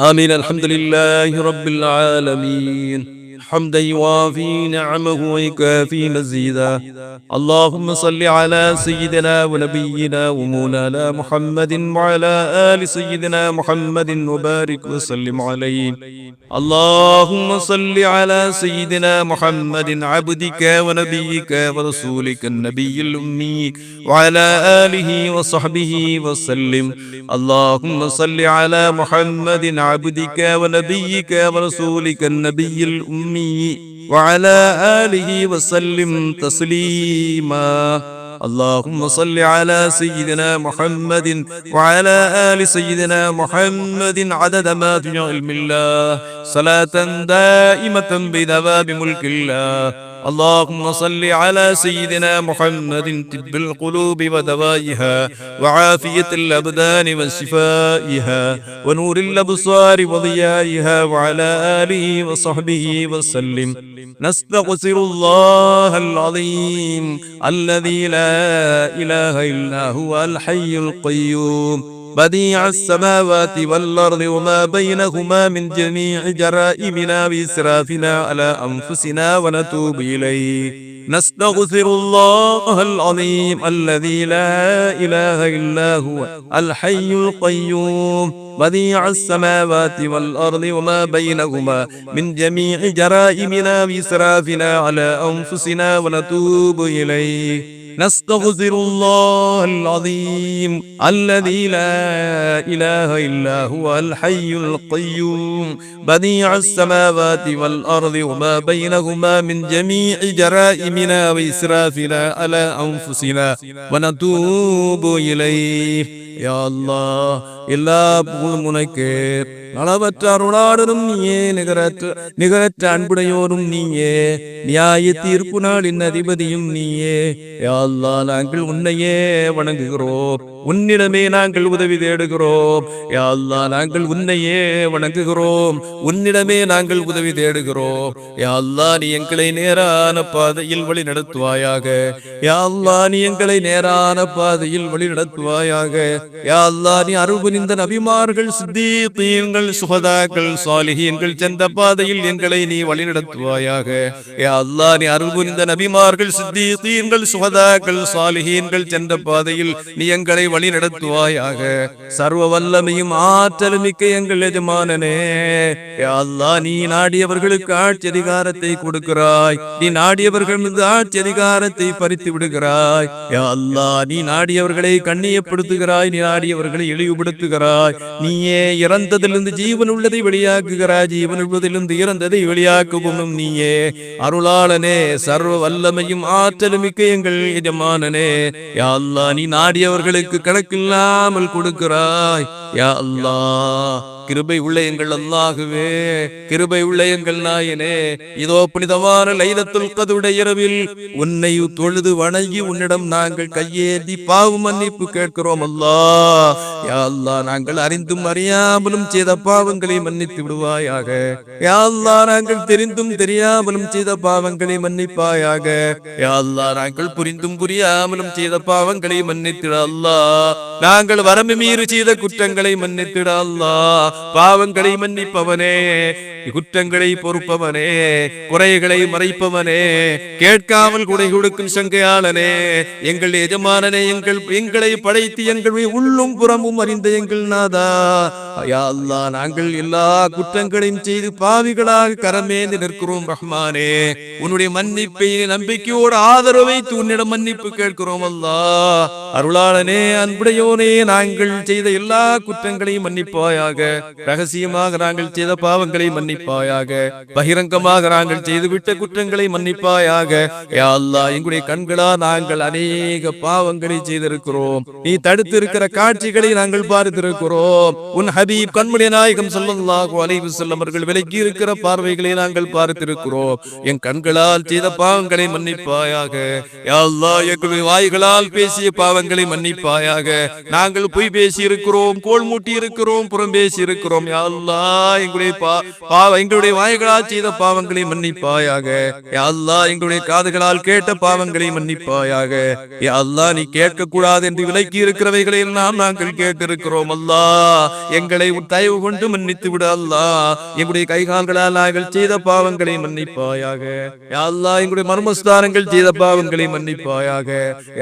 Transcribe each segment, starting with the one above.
آمين. الحمد لله رب العالمين حمدا يوافي نعمه ويكافي مزيدا. اللهم صل على سيدنا ونبينا ومولانا محمد وعلى آل سيدنا محمد وبارك وسلم عليه. اللهم صل على سيدنا محمد عبدك ونبيك ورسولك النبي الأمي وعلى آله وصحبه وسلم. اللهم صل على محمد عبدك ونبيك ورسولك النبي الأمي وعلى آله وسلم تسليما. اللهم صل على سيدنا محمد وعلى آل سيدنا محمد عدد ما في علم الله صلاة دائمة بدوام ملك الله. اللهم صل على سيدنا محمد طب القلوب ودوائها وعافية الأبدان وشفائها ونور الأبصار وضيائها وعلى آله وصحبه وسلم. نستغفر الله العظيم الذي لا إله إلا هو الحي القيوم بديع السماوات والأرض وما بينهما من جميع جرائمنا وإسرافنا على أنفسنا ونتوب إليه. نستغفر الله العظيم الذي لا إله إلا هو الحي القيوم بديع السماوات والأرض وما بينهما من جميع جرائمنا وإسرافنا على أنفسنا ونتوب إليه. نستغفر الله العظيم الذي لا إله إلا هو الحي القيوم بديع السماوات والأرض وما بينهما من جميع جرائمنا وإسرافنا على أنفسنا ونتوب إليه. يا الله எல்லா புகழும் உனக்கே. அளவற்ற அருளாளரும் நீயே, நிகரற்ற அன்புடையோரும் நீயே, நியாய தீர்ப்பு நாளின் அதிபதியும் நீயே. யா அல்லாஹ், நாங்கள் உன்னையே வணங்குகிறோம், உன்னிடமே நாங்கள் உதவி தேடுகிறோம். யா அல்லாஹ், நாங்கள் உன்னையே வணங்குகிறோம், உன்னிடமே நாங்கள் உதவி தேடுகிறோம். யா அல்லாஹ், நீ எங்களை நேரான பாதையில் வழி நடத்துவாயாக. யா அல்லாஹ், நீ எங்களை நேரான பாதையில் வழி நடத்துவாயாக. யா அல்லாஹ், நீ அருள் இந்த நபிமார்கள், சித்தீகீன்கள், சுஹதாக்கள், சாலிஹீன்கள் சென்ற பாதையில் எங்களை நீ வழிநடத்துவாயாக. யா அல்லாஹ், நீ அருள் புரிந்த நபிமார்கள், சித்தீகீன்கள், சுஹதாக்கள், சாலிஹீன்கள் சென்ற பாதையில் நீ எங்களை வழிநடத்துவாயாக. சர்வ வல்லமையும் ஆற்றலும் மிக்க எங்கள் எஜமானனே, யா அல்லாஹ், நீ நாடியவர்களுக்கு ஆட்சி அதிகாரத்தை கொடுக்கிறாய், நீ நாடியவர்கள் மீது ஆட்சி அதிகாரத்தை பறித்து விடுகிறாய். யா அல்லாஹ், நீ நாடியவர்களை கண்ணியப்படுத்துகிறாய், நீ நாடியவர்களை இழிவுபடுத்துகிறாய். நீயே இறந்ததிலிருந்து ஜீவன் உள்ளதை வெளியாக்குகிறாய், ஜீவன் உள்ளதிலிருந்து இறந்ததை வெளியாக்குவோம் நீயே. அருளாளனே, சர்வ வல்லமையும் ஆற்றலும் மிக்க எங்கள் எஜமானனே, யா அல்லாஹ், நீ நாடியவர்களுக்கு கணக்கில்லாமல் கொடுக்கிறாய். யா அல்லாஹ், கிருபை உள்ள எங்கள் அல்லாஹுவே, கிருபை உள்ள எங்கள் நாயனே, இதோ புனிதமான லைலத்துல் கத்ருடைய இரவில் உன்னை தொழுது வணங்கி உன்னிடம் நாங்கள் கையேந்தி பாவ மன்னிப்பு கேட்கிறோம். அல்லாஹ், யா அல்லாஹ், நாங்கள் அறிந்தும் அறியாமலும் செய்த பாவங்களை மன்னித்து விடுவாயாக. யா அல்லாஹ், நாங்கள் தெரிந்தும் தெரியாமலும் செய்த பாவங்களை மன்னிப்பாயாக. யா அல்லாஹ், நாங்கள் புரிந்தும் புரியாமலும் செய்த பாவங்களை மன்னித்திட அல்லாஹ். நாங்கள் வரம்பு மீறி செய்த குற்றங்களை மன்னித்திட அல்லாஹ். பாவங்களை மன்னிப்பவனே, குற்றங்களை பொறுப்பவனே, குறைகளை மறைப்பவனே, கேட்காமல் குடை கொடுக்கும் சங்கையாளனே, எங்கள் எஜமானனே, எங்களை படைத்து எங்கள் உள்ளும் புறமும் அறிந்த எங்கள் நாதா, யா அல்லாஹ், நாங்கள் எல்லா குற்றங்களையும் செய்து பாவிகளாக கரமேந்து நிற்கிறோம். ரஹ்மானே, உன்னுடைய மன்னிப்பை நம்பிக்கையோடு ஆதரவு வைத்து உன்னிடம் மன்னிப்பு கேட்கிறோம். அல்லாஹ், அருளாளனே, அன்புடையோனே, நாங்கள் செய்த எல்லா குற்றங்களையும் மன்னிப்பாயாக. ரகசியமாக நாங்கள் செய்த பாவங்களை மன்னிப்பாயாக, பகிரங்கமாக நாங்கள் செய்துவிட்ட குற்றங்களை மன்னிப்பாயாக. யா அல்லாஹ், எங்களுடைய கண்களா நாங்கள் அநேக பாவங்களை செய்திருக்கிறோம், நீ தடுத்திருக்கிற காட்சிகளை நாங்கள் பார்த்திருக்கிறோம். உன் ஹபீப் கண்முடைய நாயகம் ஸல்லல்லாஹு அலைஹி வஸல்லம் அவர்கள் விலக்கி இருக்கிற பார்வைகளை நாங்கள் பார்த்திருக்கிறோம். என் கண்களால் செய்த பாவங்களை மன்னிப்பாயாக. யா அல்லாஹ், எங்களுடைய வாய்களால் பேசிய பாவ பாவங்களை மன்னிப்பாயாக. நாங்கள் பொய் பேசி இருக்கிறோம், கோல் மூட்டி இருக்கிறோம், புறம் பேசி இருக்கிறோம். யா அல்லாஹ் எங்களுடைய வாய்களால் செய்த பாவங்களை மன்னிப்பாயாக. யா அல்லாஹ் எங்களுடைய காதுகளால் கேட்ட பாவங்களை மன்னிப்பாயாக. யா அல்லாஹ் நீ கேட்க கூடாது என்று விலக்கி இருக்கிறவைகளை எல்லாம் நாங்கள் கேட்டிருக்கிறோம். அல்லாஹ் எங்களை தயவு கொண்டு மன்னித்து விட. அல்லாஹ் எங்களுடைய கைகால்களால் நாங்கள் செய்த பாவங்களை மன்னிப்பாயாக. யா அல்லாஹ் எங்களுடைய மர்மஸ்தானங்கள் செய்த பாவங்களை மன்னிப்பாயாக.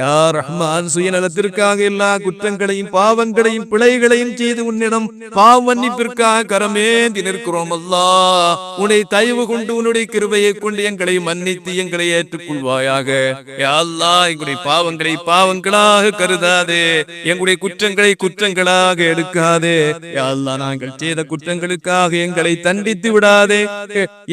யா ரஹ்மான் சுயநலத்திற்காக எல்லா குற்றங்களையும் பாவங்களையும் பிழைகளையும் செய்து உன்னிடம் பாவ மன்னிப்பிற்காக கரமேந்தி நிற்கிறோம். அல்லாஹ் உன்னை தயவு கொண்டு உன்னுடைய கிருபையை கொண்டு எங்களை மன்னித்து எங்களை ஏற்றுக்கொள்வாயாக. யா அல்லாஹ் எங்களுடைய பாவங்களை பாவங்களாக கருதாதே, எங்களுடைய குற்றங்களை குற்றங்களாக எடுக்காதே. யா அல்லாஹ் நாங்கள் செய்த குற்றங்களுக்காக எங்களை தண்டித்து விடாதே.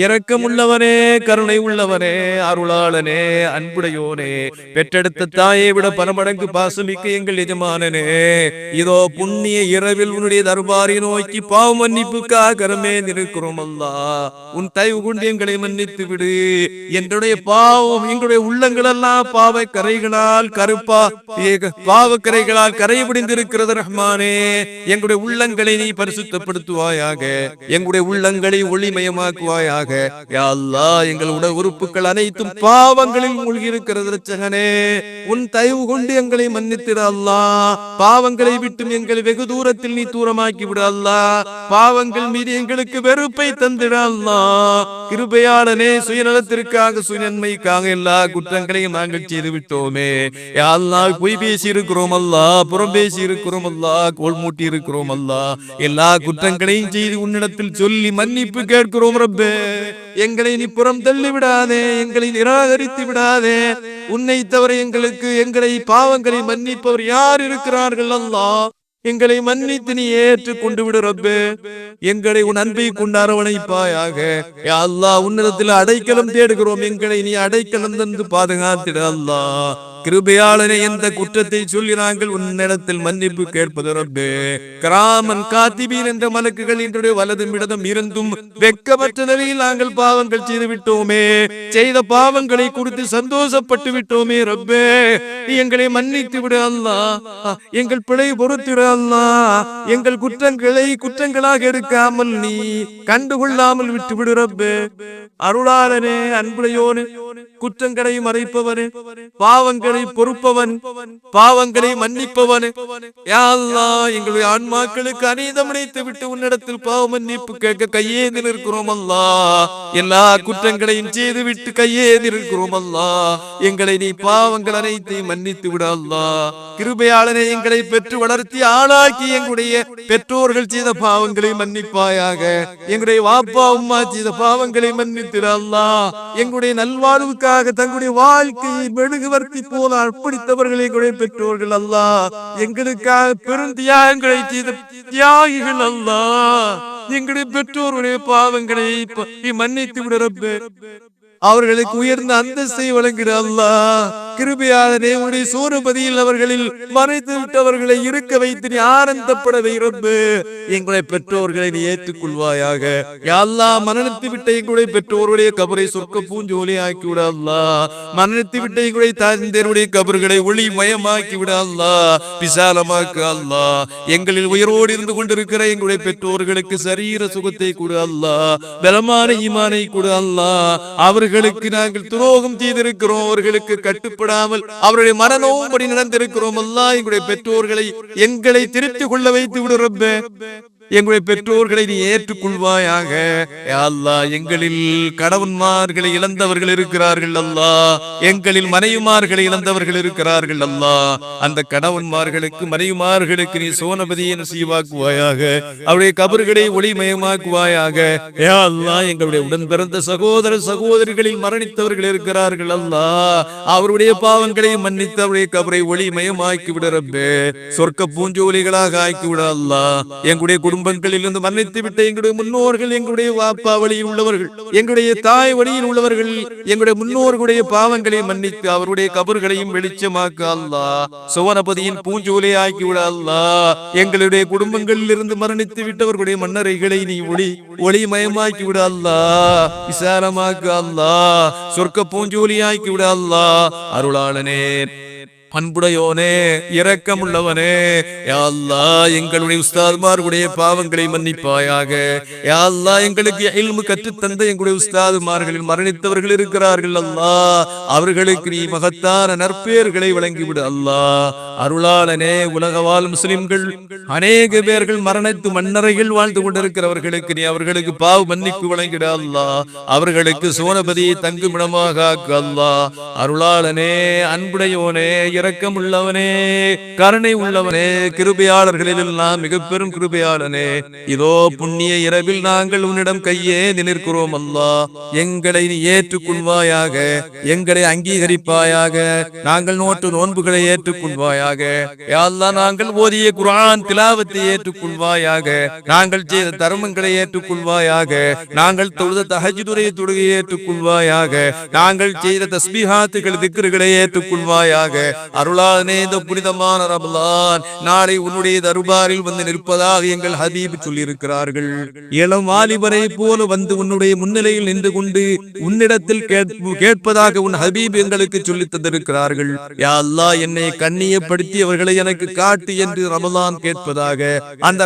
இரக்கமுள்ளவனே, கருணை உள்ளவனே, அருளாளனே, அன்புடையோனே, பெற்றெடுத்த தாயை விட பலமடங்கு பாசமிக்க எங்கள் எஜமானனே, இதோ புண்ணிய இரவில் உன்னுடைய தர்பாரை நோக்கி பாவ மன்னிப்புக்காக கரமே நிற்கிறோம். அல்லாஹ் உன் தயவு கொண்டு எங்களை மன்னித்து விடு. என்னுடைய பாவம் எங்களுடைய உள்ளங்கள் எல்லாம் பாவ கரைகளால் கரை பிடிந்திருக்கிறது. ரஹ்மானே எங்களுடைய உள்ளங்களை நீ பரிசுத்தப்படுத்துவாயாக, எங்களுடைய உள்ளங்களை ஒளிமயமாக்குவாயாக. யா அல்லாஹ் எங்கள் உடல் உறுப்புகள் அனைத்தும் பாவங்களில் மூழ்கி இருக்கிறது. ரட்சகனே உன் தயவு கொண்டு எங்களை மன்னித்திட. அல்லாஹ் பாவங்களை விட்டும் எங்களை வெகு தூரத்தில் நீ தூரமாக்கி விட. அல்லாஹ் பாவங்கள் மீது எங்களுக்கு வெறுப்பை தந்திட. அல்லாஹ் கிருபையாளனே, சுயநலத்திற்காக சுயநன்மைக்காக எல்லா குற்றங்களையும் நாங்கள் செய்து விட்டோமே. யா அல்லாஹ் பொய் பேசி இருக்கிறோம். அல்லாஹ் புறம் பேசி இருக்கிறோம். அல்லாஹ் கோல் மூட்டி இருக்கிறோம். அல்லாஹ் எல்லா குற்றங்களையும் செய்து உன்னிடத்தில் சொல்லி மன்னிப்பு கேட்கிறோம். ரப்பே எங்களை நீ புறம் தள்ளி விடாதே, எங்களை நிராகரித்து விடாதே. உன்னை தவிர எங்களை பாவங்களை மன்னிப்பவர் யார் இருக்கிறார்கள்? அல்லாஹ் எங்களை மன்னித்து நீ ஏற்று கொண்டு விடு. ரப்பே எங்களை உன் அன்பை கொண்டு அரவணைப்பாயாக. யா அல்லாஹ் உன்னிடத்தில் அடைக்கலம் தேடுகிறோம், எங்களை நீ அடைக்கலம் தந்து பாதுகாத்திட. அல்லாஹ் கிருபையாளனே எந்த குற்றத்தை சொல்லி நாங்கள் உன்னிடத்தில் மன்னிப்பு கேட்பது? ரப்பே கிராமன் காத்திபீன் என்ற மலக்குகள் என்னுடைய வலதும் இடதும் இருந்தும் வெட்கமற்ற நிலையில் நாங்கள் பாவங்கள் செய்து விட்டோமே, செய்த பாவங்களை குறித்து சந்தோஷப்பட்டு விட்டோமே. ரப்பே எங்களை மன்னித்து விடு. அல்லாஹ் எங்கள் பிழை பொறுத்திடு. அல்லாஹ் எங்கள் குற்றங்களை குற்றங்களாக எடுக்காமல் நீ கண்டுகொள்ளாமல் விட்டு விடு. ரப்பே அருளாளனே, அன்புடையோனே, குற்றங்களை மறைப்பவனே, பாவங்களை பொறுப்பவன், பாவங்களை மன்னிப்பவன். யா அல்லாஹ் எங்களுடைய ஆன்மாக்களுக்கு அநீதம் இணைத்து விட்டு உன்னிடத்தில் பாவ மன்னிப்பு கேட்க கையேந்தி நிற்கிறோம். அல்லாஹ் எல்லா குற்றங்களையும் செய்து விட்டு கையேந்தி நிற்கிறோம். அல்லாஹ் எங்களை நீ பாவங்கள் அனைத்தையும் மன்னித்து விட. அல்லாஹ் கிருபையாளனை எங்களை பெற்று வளர்த்தி ஆளாக்கி எங்களுடைய பெற்றோர்கள் செய்த பாவங்களை மன்னிப்பாயாக. எங்களுடைய வாப்பா உம்மா செய்த பாவங்களை மன்னித்திட. அல்லாஹ் எங்களுடைய நல்வாழ்வுக்காக தங்களுடைய வாழ்க்கையை மெழுகுவர்த்தி போல அர்ப்பணித்தவர்களை எங்களுடைய பெற்றோர்கள். அல்லாஹ் எங்களுக்காக பெரும் தியாகங்களை செய்த தியாகிகள். அல்லாஹ் எங்களுடைய பெற்றோருடைய பாவங்களை மன்னித்து விட. ரப்பே அவர்களுக்கு உயர்ந்த அந்தஸ்தை வழங்குகிற. அல்லாஹ் கிருபையாளனே உன்னுடைய சூரபதியில் அவர்களில் மறைத்து விட்டவர்களை இருக்க வைத்து நீ ஆனந்தப்பட வை. ரப்பே எங்களுடைய பெற்றோர்களை நீ ஏற்றுக்கொள்வாயாக. யா அல்லாஹ் மரணித்து விட்ட எங்களுடைய பெற்றோருடைய கபரை சொர்க்க பூஞ்சோலி ஆக்கி விட. அல்லாஹ் மரணித்து விட்ட எங்களுடைய தந்தையருடைய கபர்களை ஒளிமயமாக்கி விட. அல்லாஹ் விசாலமாக்கு. அல்லாஹ் எங்களில் உயரோடு இருந்து கொண்டிருக்கிற எங்களுடைய பெற்றோர்களுக்கு சரீர சுகத்தை கொடு. அல்லாஹ் பலமான ஈமானை கொடு. அல்லாஹ் அவர்களுக்கு நாங்கள் துரோகம் செய்திருக்கிறோம், அவர்களுக்கு கட்டுப்படாமல் அவருடைய மனநோம்படி நடந்திருக்கிறோம். அல்லாஹ் எங்களுடைய பெற்றோர்களை எங்களை திருத்திக் கொள்ள வைத்து விடு. ரப்பே எங்களுடைய பெற்றோர்களை நீ ஏற்றுக்கொள்வாயாக. அல்லாஹ் எங்களில் கணவன்மார்களை இழந்தவர்கள் இருக்கிறார்கள். அல்லாஹ் எங்களில் மனைவிமார்களை இழந்தவர்கள் இருக்கிறார்கள். அல்லாஹ் அந்த கணவன்மார்களுக்கு மனைவிமார்களுக்கு நீ சோனபதியை நசீவாக்குவாயாக. அவருடைய கபர்களை ஒளிமயமாக்குவாயாக. அல்லாஹ் எங்களுடைய உடன் பிறந்த சகோதர சகோதரிகளில் மரணித்தவர்கள் இருக்கிறார்கள். அல்லாஹ் அவருடைய பாவங்களை மன்னித்து அவருடைய கபரை ஒளிமயமாக்கி விட. ரப்பே சொர்க்க பூஞ்சோலிகளாக ஆக்கிவிட. அல்லாஹ் எங்களுடைய குடும்பங்களிலிருந்து மன்னித்து விட்ட எங்களுடைய முன்னோர்கள், எங்களுடைய வாப்பா வழியில் உள்ளவர்கள், எங்களுடைய தாய் வழியில் உள்ளவர்கள், எங்களுடைய முன்னோர்களுடைய பாவங்களை மன்னித்து அவருடைய கபர்களையும் வெளிச்சமாக்க. அல்லாஹ் சுவனபதியின் பூஞ்சோலை ஆக்கிவிட. அல்லாஹ் எங்களுடைய குடும்பங்களில் இருந்து மரணித்து விட்டவர்களுடைய மன்னரைகளை நீ ஒளிமயமாக்கி விட. அல்லாஹ் விசாலமாக்க. அல்லாஹ் சொர்க்க பூஞ்சோலி ஆக்கி விட. அல்லாஹ் அருளாளனே அன்புடையோனே, இரக்கமுள்ளவனே, யா அல்லாஹ் எங்களுடைய உஸ்தாதுமார்களுடைய பாவங்களை மன்னிப்பாயாக. யா அல்லாஹ் எங்களுக்கு இல்மு கற்றுத் தந்த எங்களுடைய உஸ்தாதுமார்களில் மரணித்தவர்கள் இருக்கிறார்கள் அல்லாஹ், அவர்களுக்கு நீ மகத்தான நற்பெயர்களை வழங்கிவிடு அல்லாஹ். அருளாளனே, உலகவாழ் முஸ்லிம்கள் அநேக பேர்கள் மரணத்து மன்னரைகள் வாழ்ந்து கொண்டிருக்கிறவர்களுக்கு நீ அவர்களுக்கு பாவ மன்னிப்பு வழங்கிட அல்லாஹ், அவர்களுக்கு சோனபதியை தங்குமிடமாக ஆக்கு அல்லாஹ். அருளாளனே, அன்புடையோனே, இரக்கம் உள்ளவனே, கருணை உள்ளவனே, கிருபையாளர்களில் எல்லாம் மிக பெரும் கிருபையாளனே, இதோ புண்ணிய இரவில் நாங்கள் உன்னிடம் கையே நிற்கிறோம் அல்லாஹ். எங்களை நீ ஏற்றுக்கொள்வாயாக, எங்களை அங்கீகரிப்பாயாக, நாங்கள் நோட்டு நோன்புகளை ஏற்றுக்கொள்வாயாக. யா அல்லாஹ் நாங்கள் ஓதிய குர்ஆன் திலாவத்தை ஏற்றுக்கொள்வாயாக, நாங்கள் செய்த தர்மங்களை ஏற்றுக்கொள்வாயாக, நாங்கள் தொழுத தஹஜ்ஜுடைய தொழுகையை ஏற்றுக்கொள்வாயாக, நாங்கள் செய்த தஸ்பீஹாத்துகள் திக்ருகளை ஏற்றுக்கொள்வாயாக. அருளாளனே, இந்த புனிதமான ரமலான் நாளை உன்னுடைய தர்பாரில் வந்து நிற்பதாக எங்கள் ஹபீப் சொல்லியிருக்கிறார்கள். இளம் வாலிபரை போல வந்து உன்னுடைய முன்னிலையில் நின்று கொண்டு உன்னிடத்தில் கேட்பதாக உன் ஹபீப் எங்களுக்கு சொல்லித் தந்திருக்கிறார்கள். யா அல்லாஹ் என்னை கண்ணியப்படுத்தியவர்களை எனக்கு காட்டு என்று ரமலான் கேட்பதாக, அந்த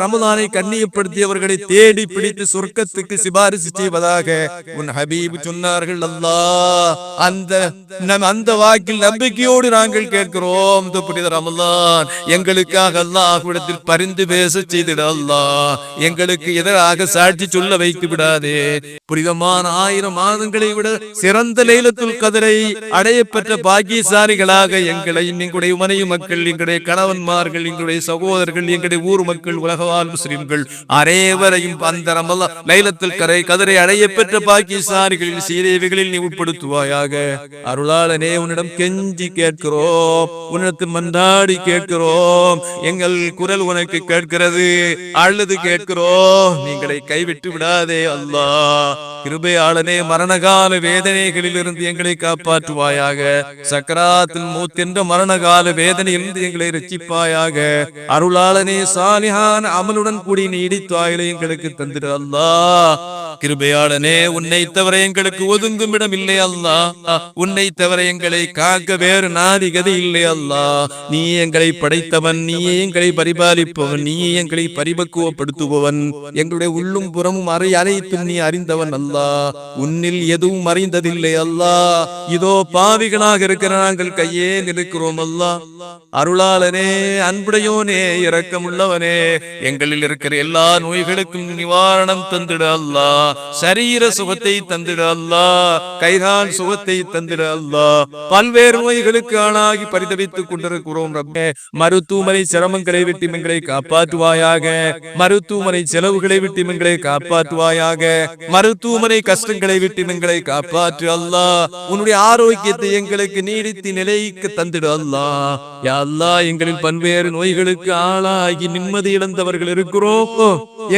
ரமலானை கண்ணியப்படுத்தியவர்களை தேடி பிடித்து சொர்க்கத்துக்கு சிபாரிசு செய்வதாக உன் ஹபீப் சொன்னார்கள். அல்லாஹ் அந்த வாக்கில் நம்பிக்கையோடு நாங்கள் கேட்கிறோம். இந்த புனித ரமலான் எங்களுக்காக அல்லாஹ்விடத்தில் பரிந்து பேச செய்திட அல்லாஹ், எங்களுக்கு எதிராக சாட்சி சொல்ல வைத்து விடாதே. புனிதமான 1000 மாதங்களை விட சிறந்த லைலத்துல் கத்ரை அடைய பெற்ற பாக்கியசாலிகளாக எங்களையும் எங்களுடைய மனைவி மக்கள், எங்களுடைய கணவன்மார்கள், எங்களுடைய சகோதரர்கள், எங்களுடைய ஊர் மக்கள், உலகவாழ் முஸ்லிம்கள் அனைவரையும் அந்த ரமலான் லைலத்துல் கத்ரை அடைய பெற்ற பாக்கியசாலிகளில் சீதேவிகளில் நீ உட்படுத்துவாயாக. அருளாளனே, உன்னிடம் கெஞ்சி கேட்கிறோம், உன்னிடத்தில் மன்றாடி கேட்கிறோம். எங்கள் குரல் உனக்கு கேட்கிறது, அழுது கேட்கிறோம். நீங்களை கைவிட்டு விடாதே அல்லாஹ். கிருபையாளனே, மரணகால வேதனைகளில் இருந்து எங்களை காப்பாற்றுவாயாக. சக்கராத்தில் மௌத் என்ற மரணகால வேதனையிலிருந்து எங்களை ரட்சிப்பாயாக. அருளாளனே, சாலிஹான அமலுடன் கூடி நீடித்தாயிலை எங்களுக்கு தந்திரு அல்லாஹ். கிருபையாளனே, உன்னை தவிர எங்களுக்கு ஒதுங்கும் இடம் இல்லை அல்லாஹ். உன்னை தவிர எங்களை காக்க வேறு நாதிகதை இல்லை அல்லாஹ். நீ எங்களை படைத்தவன், நீயே எங்களை பரிபாலிப்பவன், நீயே எங்களை பரிபக்குவப்படுத்துபவன். எங்களுடைய உள்ளும் புறமும் அனைத்தும் நீ அறிந்தவன் அல்லாஹ். உன்னில் எதுவும் அறிந்ததில்லை அல்லாஹ். இதோ பாவிகளாக இருக்கிற நாங்கள் கையே நிற்கிறோம் அல்லாஹ். அருளாளனே, அன்புடையோனே, இரக்கமுள்ளவனே, எங்களில் இருக்கிற எல்லா நோய்களுக்கும் நிவாரணம் தந்திட அல்லாஹ். சரீர சுகத்தை தந்திட அல்லாஹ், கைகால் சுகத்தை தந்திட அல்லாஹ். பல்வேறு நோய்களுக்கு ஆளாகி பரிதவித்துக் கொண்டிருக்கிறோம் ரப்பே. மருத்துவமனை சிரமங்களை விட்டு எங்களை காப்பாற்றுவாயாக. மருத்துவமனை செலவுகளை விட்டு எங்களை காப்பாற்றுவாயாக. மருத்துவமனை கஷ்டங்களை விட்டு எங்களை காப்பாற்று அல்லாஹ். உன்னுடைய ஆரோக்கியத்தை எங்களுக்கு நீடித்து நிலைக்கு தந்திடு அல்லாஹ். யா அல்லாஹ், எங்களில் பல்வேறு நோய்களுக்கு ஆளாகி நிம்மதி இழந்தவர்கள் இருக்கிறோம்.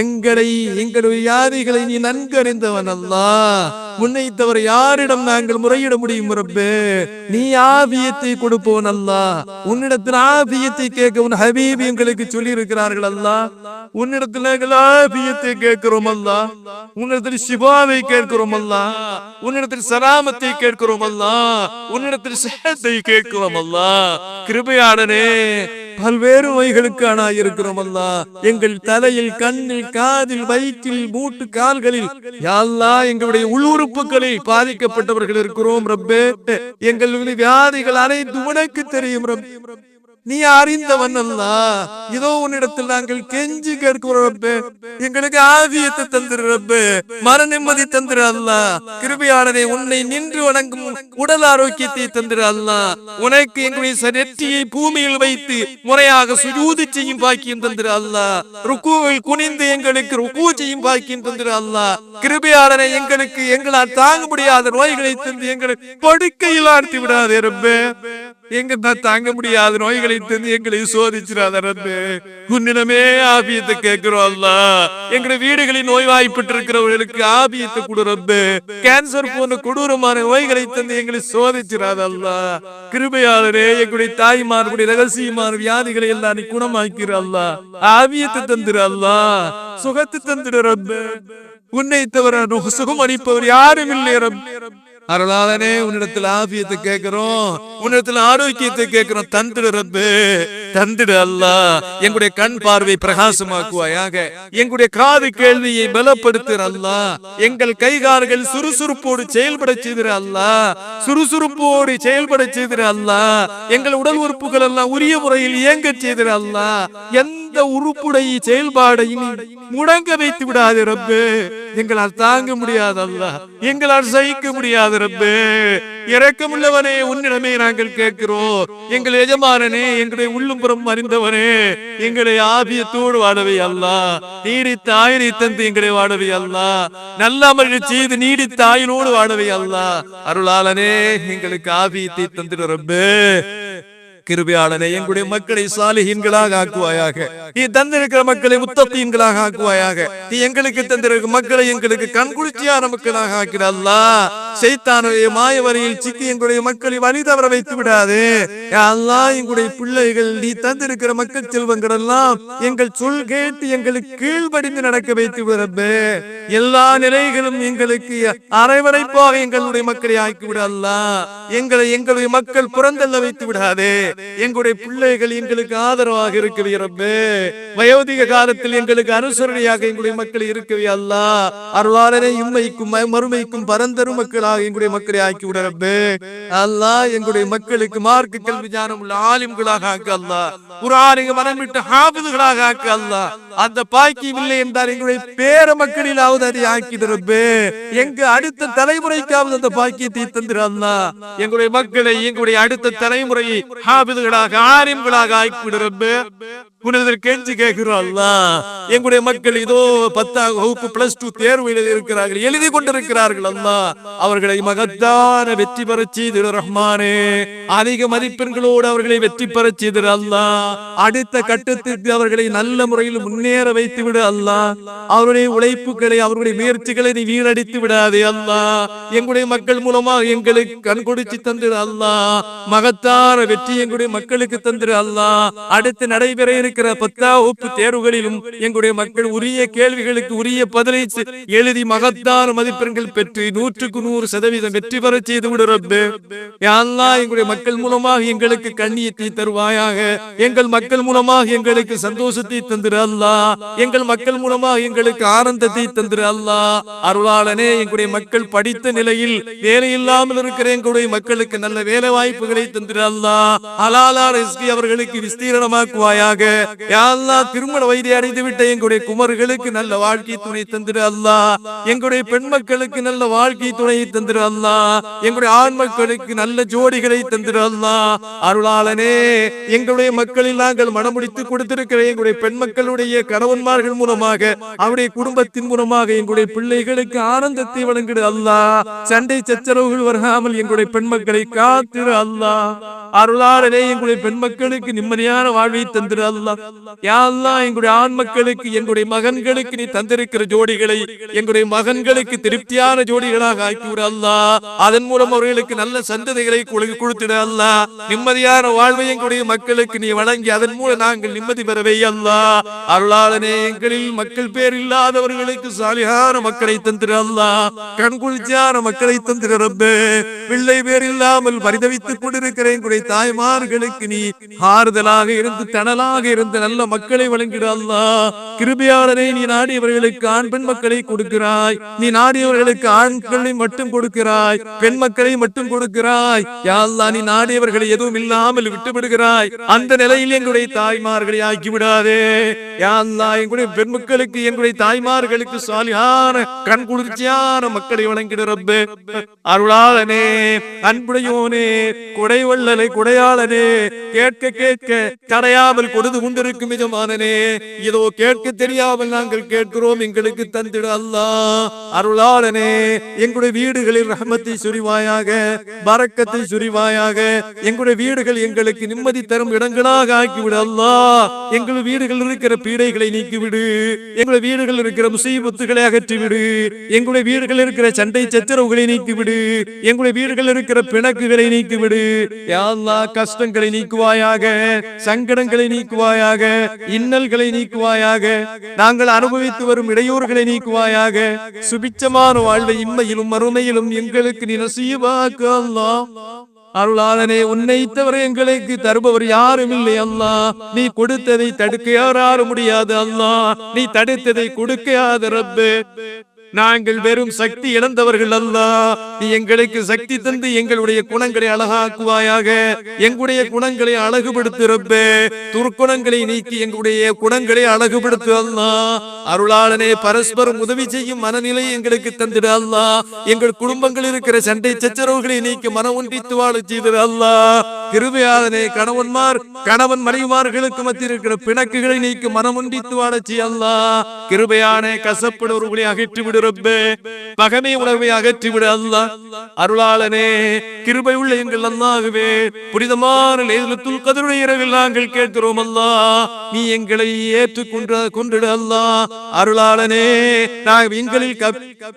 எங்களுடைய வியாதிகளை நீ நன்கு அறிந்தவன் அல்லாஹ். உன்னை தவிர யாரிடம் நாங்கள் முறையிட முடியும் ரப்பே? நீ ஆபியத்தை கொடுப்பவன் அல்லாஹ். உன்னிடத்தில் ஆபியத்தை கேட்க உன் ஹபீப் எங்களுக்கு சொல்லி இருக்கிறார்கள் அல்லாஹ். உன்னிடத்தில் நாங்கள் ஆபியத்தை கேட்கிறோம் அல்லாஹ். உன்னிடத்தில் சிபாவை கேட்கிறோம் அல்லாஹ். உன்னிடத்தில் சலாமத்தை கேட்கிறோம் அல்லாஹ். உன்னிடத்தில் சேத்தை கேட்கிறோம் அல்லாஹ். கிருபையாளனே, பல்வேறு நோய்களுக்கு ஆனாயிருக்கிறோம் அல்லாஹ். எங்கள் தலையில், கண்ணில், காதில், வயிற்றில், மூட்டு, கால்களில், யா அல்லாஹ் எங்களுடைய உள்ளுறுப்புகளில் பாதிக்கப்பட்டவர்கள் இருக்கிறோம் ரப்பே. எங்களுடைய வியாதிகள் அனைத்தும் உனக்கு தெரியும் ரப்பே. நீ அறிந்தவன் அல்லாஹ். இதோ உன்னிடத்தில் நாங்கள் கெஞ்சி கேட்கிறோம் ரப்பே. எங்களுக்கு ஆவியத்தை தந்திரு ரப்பே, மன நிம்மதி தந்திரு அல்லாஹ். கிருபையாளனே, உன்னை நின்று வணங்கும் உடல் ஆரோக்கியத்தை தந்திரு அல்லாஹ். உனக்கு எங்களுடைய நெற்றியை பூமியில் வைத்து முறையாக சுஜூது செய்யும் பாக்கியம் தந்திரு அல்லாஹ். ருக்கூவில் குனிந்து எங்களுக்கு ருக்கூ செய்யும் பாக்கியம் தந்திரு அல்லாஹ். கிருபையாளனே, எங்களுக்கு எங்களால் தாங்க முடியாத நோய்களை தந்து எங்களை படுக்கையில் ஆழ்த்தி விடாதே ரப்பே. எங்களால் தாங்க முடியாத நோய்களை தந்து எங்களை சோதிச்சிடாத ரப்பே. உன்னிடமே ஆபியத்தை கேட்கிறோம் அல்லாஹ். எங்களுடைய வீடுகளில் நோய்வாய்ப்பட்டிருக்கிறவர்களுக்கு ஆபியத்தை கொடு ரப்பே. கேன்சர் போன்ற கொடூரமான நோய்களை தந்து எங்களை சோதிச்சிடாத அல்லாஹ். கிருபையாளரே, எங்களுடைய தாய்மார்களுடைய ரகசியமான வியாதிகளை எல்லாம் நீ குணமாக்கிற அல்லாஹ். ஆபியத்தை தந்திரு அல்லாஹ். சுகத்தை தந்திரு ரப்பே. உன்னை தவிர சுகம் அளிப்பவர் யாரும் இல்லை ரப்பே. அருளாளனே உன்னிடத்தில் ஆபியத்தை கேட்கிறோம், உன்னிடத்தில் ஆரோக்கியத்தை கேட்கிறோம். தந்திடு ரப்பு, தந்திடு அல்லாஹ். எங்களுடைய கண் பார்வை பிரகாசமாக்குவாயாக, எங்களுடைய காது கேள்வியை பலப்படுத்துற அல்லாஹ். எங்கள் கைகால்கள் சுறுசுறுப்போடு செயல்பட செய்கிற அல்லாஹ், சுறுசுறுப்போடு செயல்பட செய்கிற அல்லாஹ். எங்கள் உடல் உறுப்புகள் எல்லாம் உரிய முறையில் இயங்க செய்கிற அல்லாஹ். எந்த உறுப்புடைய செயல்பாடையும் முடங்க வைத்து விடாது ரப்பு. எங்களால் தாங்க முடியாது அல்லாஹ், எங்களால் சகிக்க முடியாது ரப்பு. இரக்கமுள்ளவனே, உன்னிடமே நாங்கள் கேட்கிறோம். எங்கள் எஜமானனே, எங்களுடைய உள்ளும் புறம் அறிந்தவனே, எங்களை ஆபியத்தோடு வாழவை அல்லாஹ். நீடித்த ஆயுளை தந்து எங்களை வாழவை அல்லாஹ். நல்ல அமல்கள் செய்து நீடித்த ஆயுளோடு வாழவை அல்லாஹ். அருளாளனே, எங்களுக்கு ஆபியத்தை தந்திட ரப்பு. கிருபையாளனே, எங்களுடைய மக்களை சாலிஹீன்களாக ஆக்குவாயாக. நீ தந்திருக்கிற மக்களை முத்தகீன்களாக ஆக்குவாயாக. நீ எங்களுக்கு தந்திருக்கிற மக்களை எங்களுக்கு கண்குளிர்ச்சியான மக்களாக ஆக்கிற அல்லாஹ். சைத்தானுடைய மாய வரியில் சிக்கி எங்களுடைய மக்களை வழி தவற வைத்து விடாதே அல்லாஹ். எங்களுடைய பிள்ளைகள் நீ தந்திருக்கிற மக்கள் செல்வங்கள் எல்லாம் எங்கள் சொல் கேட்டு எங்களுக்கு கீழ்படிந்து நடக்க வைத்து விடப்பே. எல்லா நிலைகளும் எங்களுக்கு அரைவரைப்பாக எங்களுடைய மக்களை ஆக்கிவிட அல்லாஹ். எங்களுடைய மக்கள் புறந்தள்ள வைத்து விடாதே. எங்களுடைய பிள்ளைகள் எங்களுக்கு ஆதரவாக இருக்கவே ரப்பே. வயோதிக காலத்தில் எங்களுக்கு அனுசரணையாக எங்களுடைய மக்கள் இருக்கவே அல்லாஹ். அருளாளனே, இம்மைக்கும் மறுமைக்கும் பரந்தரும் மக்களாக எங்களுடைய மக்களை ஆக்கி விட ரப்பே. அல்லாஹ், எங்களுடைய மக்களுக்கு மார்க்க கல்வி ஞானம் உள்ள ஆலிம்களாக ஆக்கு அல்லாஹ். குர்ஆனை மனம் விட்டு ஹாஃபிதுகளாக ஆக்கு அல்லாஹ். அந்த பாக்கியம் இல்லை என்றால் எங்களுடைய பேர மக்களிலாவது அதை ஆக்கிட ரப்பே. எங்க அடுத்த தலைமுறைக்காவது அந்த பாக்கியத்தை தந்திர அல்லாஹ். எங்களுடைய மக்களை எங்களுடைய அடுத்த தலைமுறையை ஹாஃபிதுகளாக ஆலிம்களாக ஆக்கிவிட ரப்பே. கெஞ்சி கேட்கிறோம் அல்லாஹ். எங்களுடைய மக்கள் இதோ 10ஆம் வகுப்பு +2 தேர்வு எழுதி எழுதி கொண்டிருக்கிறார்கள் அல்லாஹ். அவர்களை மகத்தான வெற்றி பெற செய்திரு ரஹ்மானே. அதிக மதிப்பெண்களோடு அவர்களை வெற்றி பெற செய்திரு அல்லாஹ். அடுத்த கட்டத்திற்கு அவர்களை நல்ல முறையில் முன்னேற வைத்து விடு அல்லாஹ். அவருடைய உழைப்புகளை அவருடைய முயற்சிகளை நீ வீணடித்து விடாதே அல்லாஹ். எங்களுடைய மக்கள் மூலமாக எங்களுக்கு கண் கொடுத்து தந்திரு அல்லாஹ். மகத்தான வெற்றி எங்களுடைய மக்களுக்கு தந்திரு அல்லாஹ். அடுத்து நடைபெற இருக்கிற 10ஆம் வகுப்பு தேர்வுகளிலும் எங்களுடைய மக்கள் உரிய கேள்விகளுக்கு உரிய பதிலை எழுதி மகத்தான மதிப்பெண்கள் பெற்று 100% வெற்றி பெற செய்து விடு ரப்பே. யா அல்லாஹ், எங்களுடைய மக்கள் மூலமாக எங்களுக்கு கண்ணியத்தை தருவாயாக. எங்கள் மக்கள் மூலமாக எங்களுக்கு சந்தோஷத்தை தந்திரு அல்லாஹ். எங்கள் மக்கள் மூலமாக எங்களுக்கு ஆனந்தத்தை தந்திரு அல்லாஹ். அருளாளனே, எங்களுடைய மக்கள் படித்த நிலையில் வேலை இல்லாமல் இருக்கிற எங்களுடைய மக்களுக்கு நல்ல வேலை வாய்ப்புகளை தந்திரு அல்லாஹ். ஹலாலா ரிஸ்கி அவர்களுக்கு விஸ்தீரணமாக்குவாயாக. யா அல்லாஹ், திருமண வயதை அடைந்து விட்ட எங்களுடைய குமர்களுக்கு நல்ல வாழ்க்கை துணை தந்திரு அல்லாஹ். எங்களுடைய பெண் மக்களுக்கு நல்ல வாழ்க்கை துணையை தந்திரு அல்லாஹ். எங்களுடைய ஆண் மக்களுக்கு நல்ல ஜோடிகளை தந்திரு அல்லாஹ். அருளாளனே, எங்களுடைய மக்களில் நாங்கள் மனமுடித்து கொடுத்திருக்கிற எங்களுடைய பெண் மக்களுடைய கணவன்மார்கள் மூலமாக அவருடைய குடும்பத்தின் மூலமாக எங்களுடைய பிள்ளைகளுக்கு ஆனந்தத்தை வழங்கிடு அல்லாஹ். சண்டை சச்சரவுகள் வராமல் எங்களுடைய பெண் மக்களை காத்திரு அல்லாஹ். அருளாளனே, எங்களுடைய பெண் மக்களுக்கு நிம்மதியான வாழ்வை தந்திரு அல்லாஹ். யா அல்லாஹ், எங்களுடைய ஆண் மக்களுக்கு எங்களுடைய மகன்களுக்கு நீ தந்திருக்கிற ஜோடிகளை எங்களுடைய மகன்களுக்கு திருப்தியான ஜோடிகளாக ஆக்கிவிட அல்லாஹ். அதன் மூலம் அவர்களுக்கு நல்ல சந்ததிகளை கொடுத்திட அல்லாஹ். நிம்மதியான வாழ்வை எங்களுடைய மக்களுக்கு நீ வழங்கி அதன் மூலம் நாங்கள் நிம்மதி பெறவே அல்லாஹ். அருளாளனே, எங்களில் மக்கள் பேர் இல்லாதவர்களுக்கு சாலிஹான மக்களை தந்திர அல்லாஹ். கண்குளிர்ச்சியான மக்களை தந்திர ரப்பே. பிள்ளை பேர் இல்லாமல் பரிதவித்துக் கொண்டிருக்கிற எங்களுடைய தாய்மார்களுக்கு நீ ஆறுதலாக இருந்து தணலாக இருந்து நல்ல மக்களை வழங்கிட அல்லாஹ். கிருபையாளனே, நீ நாடியவர்களுக்கு ஆண் பெண் மக்களை கொடுக்கிறாய். நீ நாடியவர்களுக்கு ஆண்களை மட்டும் கொடுக்கிறாய், பெண் மக்களை மட்டும் கொடுக்கிறாய். யா அல்லாஹ், நீ நாடியவர்களை எதுவும் இல்லாமல் விட்டு விடுகிறாய். அந்த நிலையில் எங்களுடைய தாய்மார்களை ஆக்கி விடாதே. யா அல்லாஹ், எங்களுடைய பெண் மக்களுக்கு எங்களுடைய தாய்மார்களுக்கு சாலிஹான கண் குளிர்ச்சியான மக்களை வழங்கிட ரப்பே. அருளாளனே, அன்புடையோனே, கொடைவள்ளலை கொடையாளனே, கேட்க கேட்க தடையாமல் கொடுத்து கொண்டிருக்கும் எஜமானனே, இதோ கேட்க தெரியாமல் நாங்கள் கேட்கிறோம், எங்களுக்கு தந்திட அல்லாஹ். அருளாளனே, எங்களுடைய வீடுகளில் ரஹ்மத்தை சுரிவாயாக, பரக்கத்தை சுரிவாயாக. எங்களுடைய வீடுகள் எங்களுக்கு நிம்மதி தரும் இடங்களாக ஆக்கிவிடு அல்லாஹ். எங்கள் வீடுகள் இருக்கிற பீடைகளை நீக்கிவிடு. எங்களுடைய வீடுகள் இருக்கிற முசீபத்துகளை அகற்றிவிடு. எங்களுடைய வீடுகள் இருக்கிற சண்டை சச்சரவுகளை நீக்கிவிடு. எங்களுடைய வீடுகள் இருக்கிற பிணக்குகளை நீக்கிவிடு. யா அல்லாஹ் கஷ்டங்களை நீக்குவாயாக, சங்கடங்களை நீக்குவாயாக, இன்னல்களை நீக்குவாயாக, நாங்கள் அனுபவித்து வரும் இடையூறுகளை நீக்குவாயாக. சுபிச்சமான வாழ்வை இம்மையிலும் மறுமையிலும் எங்களுக்கு நீ நசீபாக்கு அல்லாஹ். அருளாளனே, உன்னை தவிர எங்களுக்கு தருபவர் யாரும் இல்லை அல்லாஹ். நீ கொடுத்ததை தடுக்க யாரும் முடியாது அல்லாஹ். நீ தடுத்ததை கொடுக்காத ரப்பே. நாங்கள் வெறும் சக்தி இழந்தவர்கள் அல்லாஹ். நீ எங்களுக்கு சக்தி தந்து எங்களுடைய குணங்களை அழகாக்குவாயாக, எங்களுடைய குணங்களை அழகுபடுத்து ரப்பே. துர்க்குணங்களை நீக்கி எங்களுடைய குணங்களை அழகுபடுத்து அல்லாஹ். அருளாளனே, பரஸ்பரம் உதவி செய்யும் மனநிலை எங்களுக்கு தந்திட அல்லாஹ். எங்கள் குடும்பங்கள் இருக்கிற சண்டை சச்சரவுகளை நீக்கி மனம் ஒன்றித்து வாழ செய்திட அல்லாஹ். கிருபையாளனே, கணவன் மனைவிமார்களுக்கு மத்தியில் இருக்கிற பிணக்குகளை நீக்கி மனம் ஒன்றித்து வாழ செய்ய அல்லாஹ். கிருபையான கசப்படுவர்களை அகற்றிவிடு ரப்பே. பகமை உணர்வை அகற்றிவிடு அல்லாஹ். அருளாளனே, கிருபை உள்ள எங்கள் அல்லாஹ்வே, புனிதமான லைலத்துல் கத்ருடைய இரவில் நாங்கள் கேட்கிறோம் அல்லாஹ். நீ எங்களை ஏற்றுக்கொண்டிடு அல்லாஹ். அருளாளனே, நாங்கள் எங்களில்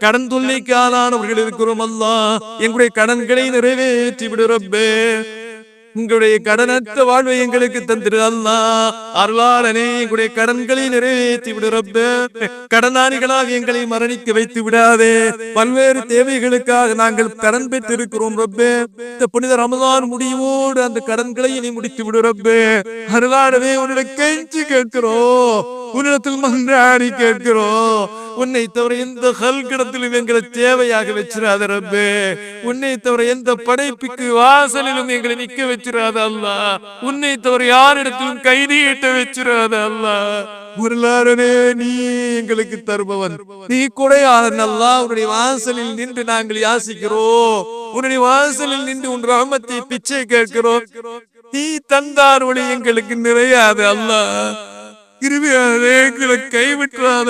கடன் தொல்லைக்கு ஆளானவர்கள் இருக்கிறோம் அல்லாஹ். எங்களுடைய கடன்களை நிறைவேற்றி விடு ரப்பே. உங்களுடைய கடனற்ற வாழ்வை எங்களுக்கு தந்திரு அல்லாஹ். அருளாளனே, எங்களுடைய கடன்களை நிறைவேற்றி விடு ரப்பே. கடனாளிகளாக எங்களை மரணிக்க வைத்து விடாதே. பல்வேறு தேவைகளுக்காக நாங்கள் கடன் பெற்றிருக்கிறோம் ரப்பே. இந்த புனித ரமலான் முடிவோடு அந்த கடன்களை நீ முடித்து விடு ரப்பே. அருளாளனே, உன்னிடம் கெஞ்சி கேட்கிறோம், உன்னிடத்தில் மன்றாடி கேட்கிறோம். உன்னை தவிர எந்த ஹல்கிடத்திலும் எங்களை தேவையாக வச்சிராத ரப்பே. உன்னை தவிர எந்த படைப்புக்கு வாசலிலும் எங்களை நிக்க வச்சிராத அல்லாஹ். உன்னை தவிர யாரிடத்திலும் கை நீட்ட வச்சிராத அல்லாஹ். முருளாரனே, நீ எங்களுக்கு தருபவன், நீ கொடையாளன் அல்லாஹ். உன்னுடைய வாசலில் நின்று நாங்கள் யாசிக்கிறோம். உன்னுடைய வாசலில் நின்று உன் ரஹ்மத்தை பிச்சை கேட்கிறோம். நீ தந்தார் ஒளி எங்களுக்கு நிறையாது அல்லாஹ். கிருபையாளனே, எங்களை கைவிட்டாத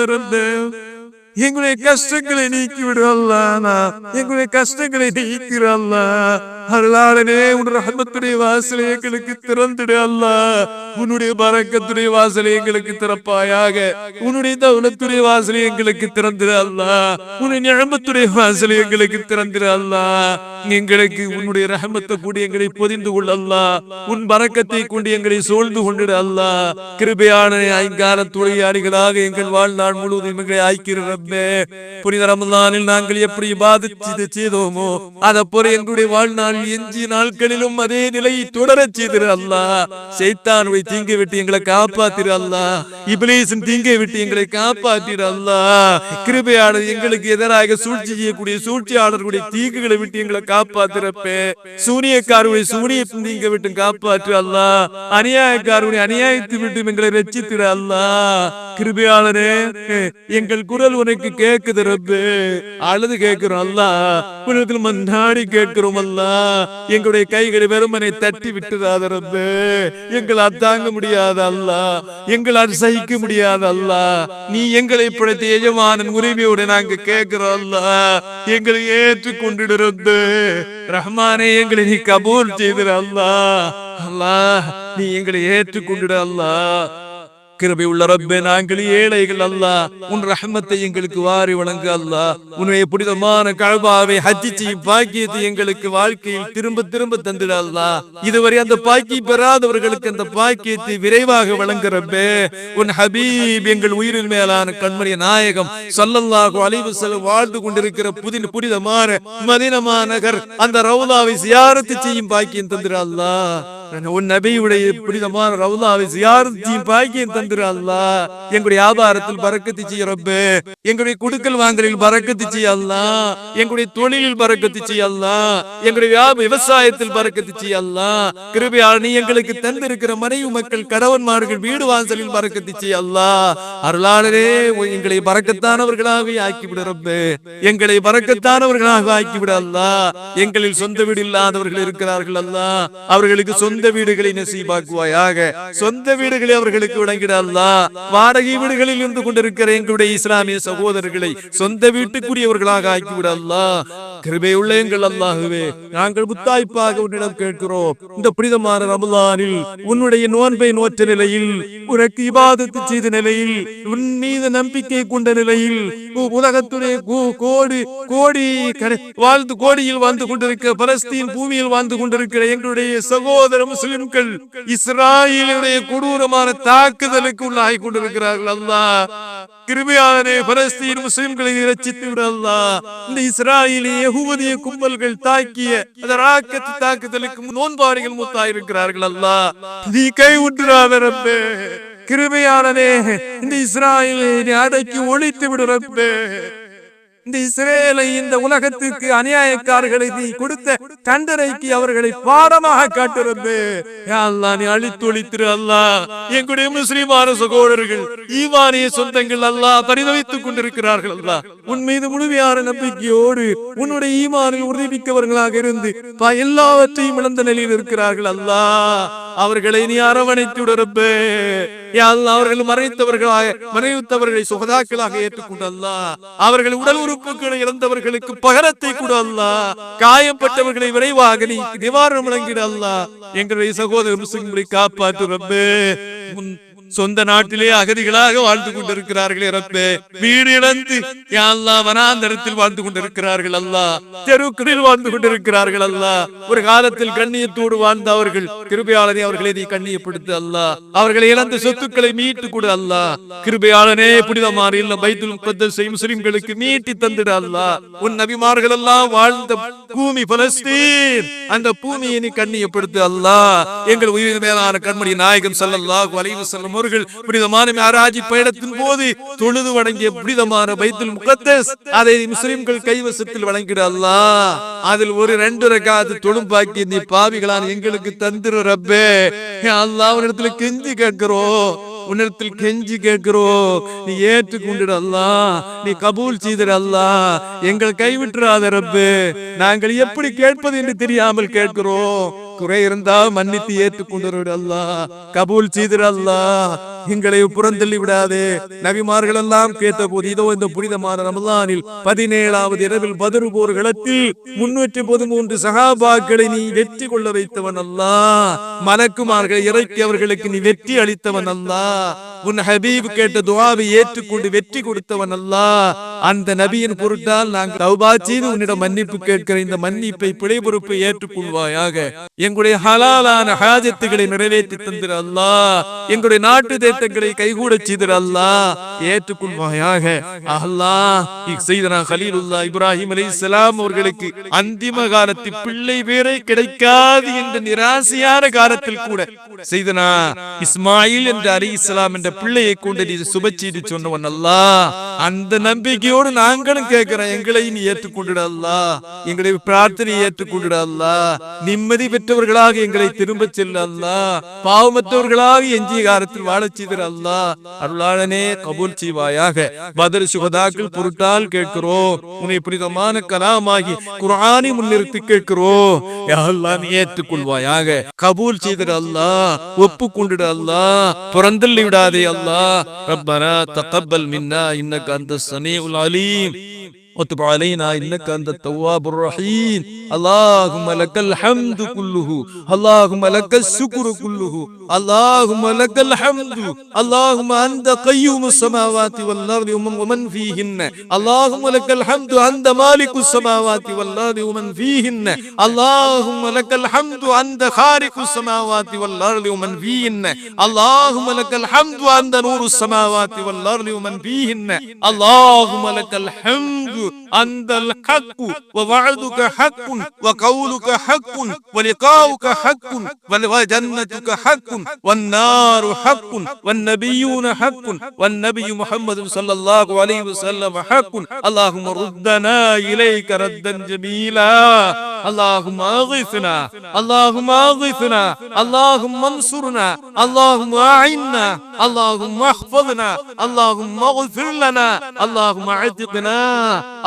எங்களுடைய கஷ்டங்களை நீக்கி விடு அல்லாஹ். எங்களுடைய கஷ்டங்களை நீக்கிற அல்லாஹ். அருளாளனே, உன் ரஹ்மத்துடைய வாசலை எங்களுக்கு திறந்துடு அல்லாஹ். உன்னுடைய பரக்கத்துடைய வாசலை எங்களுக்கு திறப்பாயாக. உன்னுடைய தௌலத்துடைய வாசலை எங்களுக்கு திறந்துடு அல்லாஹ். உன்னுடைய நிஅமத்துடைய வாசலை எங்களுக்கு திறந்துடு அல்லாஹ். எங்களுக்கு உன்னுடைய ரஹ்மத்தை கூடி எங்களை பொதிந்து கொள் அல்லாஹ். உன் பரக்கத்தை கொண்டு எங்களை சூழ்ந்து கொண்டிடு அல்லாஹ். கிருபையான ஐங்கால தொழிலாளிகளாக எங்கள் வாழ்நாள் முழுவதும் எங்களை ஆய்க்கிற ரப்பே. புனித ரமலானில் நாங்கள் எப்படி இபாதத் செய்தோமோ அதை போல எங்களுடைய வாழ்நாள் எஞ்சிய நாட்களிலும் அதே நிலையை தொடரச் செய்திரு அல்லாஹ். ஷைத்தானுடைய தீங்கை விட்டு எங்களை காப்பாத்திரு அல்லாஹ். இப்லீஸின் தீங்கை விட்டு எங்களை காப்பாத்திரு அல்லாஹ். கிருபையாளர், எங்களுக்கு எதிராக சூழ்ச்சி செய்யக்கூடிய சூழ்ச்சியாளர்களுடைய தீங்குகளை விட்டு எங்களை காப்பாத்திரப்பே. சூனியக்காரருடைய சூனியத்தின் தீங்கை விட்டு காப்பாற்று அல்லாஹ். அநியாயக்காரருடைய அநியாயத்தை விட்டு எங்களை ரட்சித்திரு அல்லாஹ். கிருபையாளரே, எங்கள் குரல் உனக்கு கேக்குது ரப்பே. அழுது கேட்கிறோம் அல்லாஹ். உனக்கு மன்னாடி கேட்கிறோம் அல்லாஹ். எங்களுடைய கைகளை வெறுமனை தட்டி விட்டுறாத ரப்பே. எங்களால் தாங்க முடியாது அல்லாஹ். எங்களால் சகிக்க முடியாது அல்லாஹ். நீ எங்களை படைத்த எஜமானன் உரிமையோடு நாங்க கேட்கிறோம் அல்லாஹ். எங்களை ஏற்றுக்கொண்டிடு ரப்பே. ரஹ்மானே, எங்களை நீ கபூல் செய்திரு அல்லாஹ். அல்லாஹ், நீ எங்களை ஏற்றுக்கொண்டிடு அல்லாஹ். கிருபை உள்ள ரப்பே, நாங்கள் ஏழைகள் அல்லாஹ். உன் ரஹ்மத்தை எங்களுக்கு வாரி வழங்கு அல்லாஹ். உன்னுடைய புனிதமான கஅபாவை ஹஜ் செய்யும் பாக்கியத்தை எங்களுக்கு வாழ்க்கையில் திரும்ப திரும்ப தந்திட அல்லாஹ். இதுவரை அந்த பாக்கியம் பெறாதவர்களுக்கு அந்த பாக்கியத்தை விரைவாக வழங்கு ரப்பே. உன் ஹபீப், எங்கள் உயிரின் மேலான கண்மணி நாயகம் ஸல்லல்லாஹு அலைஹி வஸல்லம் வாழ்ந்து கொண்டிருக்கிற புனிதமான மதீனா நகர் அந்த ரவுலாவை ஜியாரத் செய்யும் பாக்கியம் தந்திட அல்லாஹ். உன் நபியுடைய புனிதமான ரவுலாவை ஜியாரத் செய்யும் பாக்கியம் தந்திர அல்லாஹ். எங்களுடைய வியாபாரத்தில் பரக்கத்து செய்ய ரப்பே. எங்களுடைய குடுக்கல் வாங்கலில் பரக்கத்து செய்ய அல்லாஹ். எங்களுடைய தொழிலில் பரக்கத்து செய்ய அல்லாஹ். எங்களுடைய விவசாயத்தில் பரக்கத்து செய்ய அல்லாஹ். கிருபையால் நீ எங்களுக்கு தந்திருக்கிற மனைவி மக்கள் கணவன்மார்கள் வீடு வாசலில் பரக்கத்து செய்ய அல்லாஹ். அருளாளரே, எங்களை பரக்கத்தானவர்களாக ஆக்கிவிட ரப்பே. எங்களை பரக்கத்தானவர்களாக ஆக்கிவிட அல்லாஹ். எங்களில் சொந்த வீடு இல்லாதவர்கள் இருக்கிறார்கள் அல்லாஹ். அவர்களுக்கு சொந்த சொந்த வீடுகளை நசீபாக்குவாயாக. சொந்த வீடுகளை அவர்களுக்கு வழங்கிட அல்லாஹ். வாடகை வீடுகளில் இருந்து கொண்டிருக்கிற எங்களுடைய இஸ்லாமிய சகோதரர்களை சொந்த வீட்டுக்குரியவர்களாக ஆக்கிவிட அல்லாஹ். கிருபையுள்ள எங்கள் அல்லாஹுவே, நாங்கள் முத்தாய்ப்பாக உன்னிடம் கேட்கிறோம். இந்த புனிதமான ரமலானில் உன்னுடைய நோன்பை நோற்ற நிலையில், உனக்கு இபாதத்து செய்த நிலையில், உன் மீது நம்பிக்கை கொண்ட நிலையில், உலகத்துடைய கோடியில் வாழ்ந்து கொண்டிருக்கிற பலஸ்தீன் பூமியில் வாழ்ந்து கொண்டிருக்கிற எங்களுடைய சகோதர முஸ்லிம்கள் இஸ்ராயேலுடைய கொடூரமான தாக்குதலுக்கு உள்ளாகி கொண்டிருக்கிறார்கள். அல்லாஹ் கிருபையாளனே, பலஸ்தீன் முஸ்லிம்களை இரட்சித்து விட அல்லாஹ். இந்த இஸ்ராயேலிய யஹூதிய கும்பல்கள் தாக்கிய அந்த ராக்கத் தாக்குதலுக்கு நோன்பாரிகள் முத்தாயிருக்கிறார்கள். அல்லாஹ் நீ கைவிட்டுறாத ரப்பே. கிருபையாளனே, இந்த இஸ்ராயேலை அடக்கி ஒழித்து விடு ரப்பே. இந்த இஸ்ரேலை, இந்த உலகத்திற்கு அநியாயக்காரர்களை நீ கொடுத்த தண்டனைக்கு அவர்களை பாடமாக காட்டுறது. நீ அழித்தொழித்திரு அல்லாஹ். எங்களுடைய முஸ்லிமான சகோதரர்கள், ஈமானிய சொந்தங்கள் அல்லாஹ் பரிதவித்துக் கொண்டிருக்கிறார்கள். அல்லாஹ் உன் மீது முழுமையான நம்பிக்கையோடு உன்னுடைய ஈமானில் உறுதிமிக்கவர்களாக இருந்து எல்லாவற்றையும் இழந்த நிலையில் இருக்கிறார்கள். அல்லாஹ் அவர்களை நீ அரவணைத்து விடுறப்பே. அவர்கள் மறைத்தவர்களை சுகதாக்களாக ஏற்றுக்கொண்டு அல்லாஹ் அவர்கள் உடல் உறுப்புகளை இழந்தவர்களுக்கு பகரத்தை கூட அல்லாஹ். காயப்பட்டவர்களை விரைவாக நீ நிவாரணம் வழங்கிட அல்லாஹ். எங்களுடைய சகோதர முஸ்லிம்களை காப்பாற்று ரப்பே. சொந்த நாட்டிலே அகதிகளாக வாழ்ந்து கொண்டிருக்கிறார்கள் ரப்பே. வீடு இழந்து வனாந்தரத்தில் வாழ்ந்து கொண்டிருக்கிறார்கள். அல்லாஹ் தெருக்களில் வாழ்ந்து கொண்டிருக்கிறார்கள். அல்லாஹ் ஒரு காலத்தில் கண்ணியத்தோடு வாழ்ந்த அவர்கள், கிருபையாளனே அவர்களை நீ கண்ணியப்படுத்து அல்லாஹ். அவர்களை இழந்த சொத்துக்களை மீட்டு கொடு அல்லாஹ். கிருபையாளனே, புனிதமான இல்லம் பைத்துல் முகத்தஸை முஸ்லிம்களுக்கு மீட்டி தந்திட அல்லாஹ். உன் நபிமார்கள் எல்லாம் வாழ்ந்த பூமி பலஸ்தீன், அந்த பூமியை நீ கண்ணியப்படுத்து அல்லாஹ். எங்கள் உயிர் மேலான கண்மணி நாயகம் ஸல்லல்லாஹு அலைஹி வஸல்லம் அவர்கள் புனிதமான மிஅராஜ் பயணத்தின் போது தொழுது வணங்கிய புனிதமான பைத்துல் முகத்தஸ், அதை முஸ்லிம்கள் கைவசத்தில் வழங்கிட அல்லாஹ். அதில் ஒரு 2 ரக்காத் தொழும்பாக்கி நீ பாவிகளான எங்களுக்கு தந்திரு ரப்பே. அல்லாஹ் உன்னிடத்தில் கெஞ்சி கேட்கிறோம், உன்னிடத்தில் கெஞ்சி கேட்கிறோம். நீ ஏற்றுக்கொண்டிட அல்லாஹ், நீ கபூல் செய்திட அல்லாஹ். எங்கள் கைவிட்டுறாத ரப்பே. நாங்கள் எப்படி கேட்பது என்று தெரியாமல் கேட்கிறோம். குறை இருந்தா மன்னித்து ஏற்றுக்கொண்டு அல்லாஹ். கபூல் செய்திட அல்லாஹ். எங்களை புறந்தள்ளி விடாதே. நபிமார்கள் எல்லாம் கேட்ட போது இதோ இந்த புனிதமான ரமலானில் 17வது இரவில் பத்ர் போர் களத்தில் 313 சஹாபாக்களை நீ வெற்றி கொள்ள வைத்தவன் அல்லாஹ். மலக்குமார்களை இறக்கி அவர்களுக்கு நீ வெற்றி அளித்தவன் அல்லாஹ். உன் ஹபீப் கேட்ட துஆவை ஏற்றுக்கொண்டு வெற்றி கொடுத்தவன் அல்லாஹ். அந்த நபியின் பொருட்டால் நாங்கள் தௌபா செய்து உன்னிடம் மன்னிப்பு கேட்கிற இந்த மன்னிப்பை, பிழை பொறுப்பை ஏற்றுக்கொள்வாயாக. எங்களுடைய ஹலாலான ஹாஜத்துகளை நிறைவேற்றி தந்திர அல்லாஹ். எங்களுடைய நாட்டு தேட்டங்களை கைகூட செய்திட அல்லாஹ். ஏற்றுக்கொள்வாயாக அல்லாஹ். சையதுனா கலீலுல்லாஹ் இப்ராஹிம் அலைஹிஸ்ஸலாம் அவர்களுக்கு அந்திம காலத்தில் பிள்ளை பேரை கிடைக்காது என்ற நிராசையான காலத்தில் கூட சையதுனா இஸ்மாயில் என்ற அலைஹிஸ்ஸலாம் என்ற பிள்ளையை கொண்டு நீ சுப செய்தி சொன்னவன் அல்லாஹ். அந்த நம்பிக்கையோடு நாங்களும் கேட்கிறோம், எங்களை நீ ஏற்றுக்கொண்டுட அல்லாஹ். எங்களுடைய பிரார்த்தனையை ஏற்றுக்கொண்டுட அல்லாஹ். நிம்மதி பெற்றவர்களாக எங்களை திரும்ப செல்ல அல்லாஹ். பாவமற்றவர்களாக எஞ்சிய காலத்தில் வாழ செய்திட அல்லாஹ். அருளாளனே கபூல் செய்வாயாக. பத்ர் சுஹதாக்கள் பொருட்டால் கேட்கிறோம். உன்னை புனிதமான கலாமாகி குர்ஆனை முன்னிறுத்தி கேட்கிறோம். யா அல்லாஹ் நீ ஏற்றுக்கொள்வாயாக. கபூல் செய்திட அல்லாஹ். ஒப்புக்கொண்டுட அல்லாஹ். புறந்தள்ளி விடாதே அல்லாஹ். ரப்பனா தகப்பல் மின்னா இன்னக அன்தஸ் ஸமீஉல் அலீம் وتب علينا إنك أنت التواب الرحيم. اللهم لك الحمد كله، اللهم لك الشكر كله، اللهم لك الحمد. اللهم أنت قيوم السماوات والأرض ومن فيهن. اللهم لك الحمد أنت مالك السماوات والأرض ومن فيهن. اللهم لك الحمد أنت خالق السماوات والأرض ومن فيهن. اللهم لك الحمد أنت نور السماوات والأرض ومن فيهن. اللهم لك الحمد أنت الحق ووعدك حق وقولك حق ولقاؤك حق وجنتك حق والنار حق والنبيون حق والنبي محمد صلى الله عليه وسلم حق. اللهم ردنا إليك ردا جميلا. اللهم اغثنا اللهم اغثنا اللهم انصرنا اللهم اعنا اللهم احفظنا اللهم اغفر لنا اللهم اعتقنا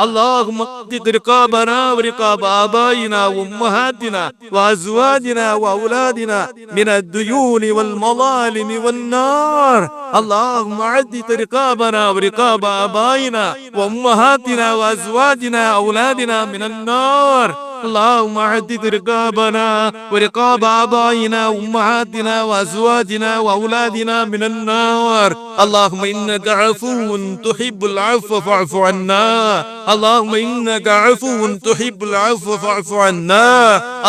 اللهم اعتق رقابنا ورقاب آبائنا وأمهاتنا وأزواجنا وأولادنا من الديون والمظالم والنار اللهم اعتق رقابنا ورقاب آبائنا وأمهاتنا وأزواجنا وأولادنا من النار اللهم اعتق رقابنا ورقاب آبائنا وأمهاتنا وأزواجنا وأولادنا من النار اللهم إنك عفو تحب العفو فاعف عنا اللهم إنك عفو تحب العفو فاعف عنا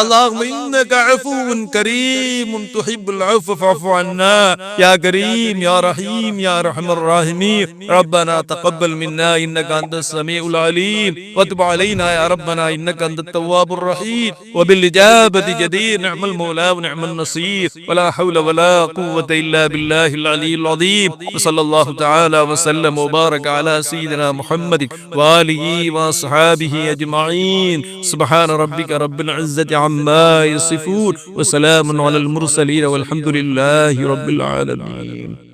اللهم إنك عفو كريم تحب العفو فاعف عنا يا كريم يا رحيم يا أرحم الراحمين ربنا تقبل منا إنك أنت السميع العليم وتب علينا يا ربنا إنك أنت التواب الرحيم وبالإجابة جدير نعم المولى ونعم النصير ولا حول ولا قوة إلا بالله العلي العظيم وصلى الله تعالى وسلم وبارك على سيدنا محمد وآله وأصحابه أجمعين سبحان ربك رب العزة عما يصفون وسلام على المرسلين والحمد لله رب العالمين.